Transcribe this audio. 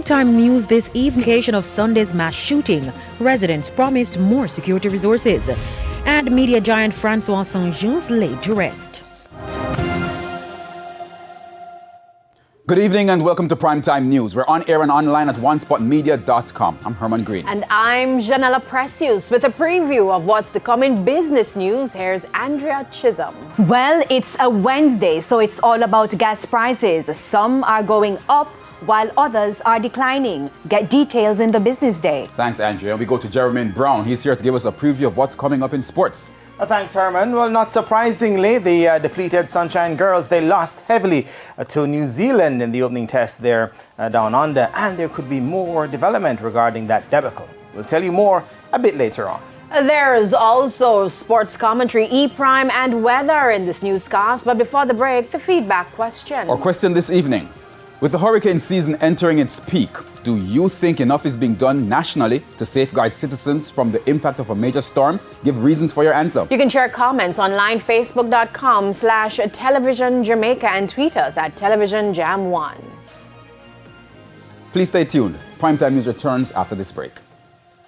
Time news this evening of Sunday's mass shooting. Residents promised more security resources. And media giant Francois Saint-Jean's laid to rest. Good evening and welcome to Primetime News. We're on air and online at onespotmedia.com. I'm Herman Green. And I'm Janella Precious with a preview of what's to come in business news. Here's Andrea Chisholm. Well, it's a Wednesday, so it's all about gas prices. Some are going up while others are declining. Get details in the business day. Thanks, Andrea. We go to Jeremy Brown. He's here to give us a preview of what's coming up in sports. Thanks, Herman. Well, not surprisingly, the depleted Sunshine Girls, they lost heavily to New Zealand in the opening test there down under, and there could be more development regarding that debacle. We'll tell you more a bit later on. There's also sports commentary, E-Prime, and weather in this newscast. But before the break, the feedback question. Our question this evening. With the hurricane season entering its peak, do you think enough is being done nationally to safeguard citizens from the impact of a major storm? Give reasons for your answer. You can share comments online, facebook.com/television Jamaica, and tweet us at televisionjam1. Please stay tuned. Primetime News returns after this break.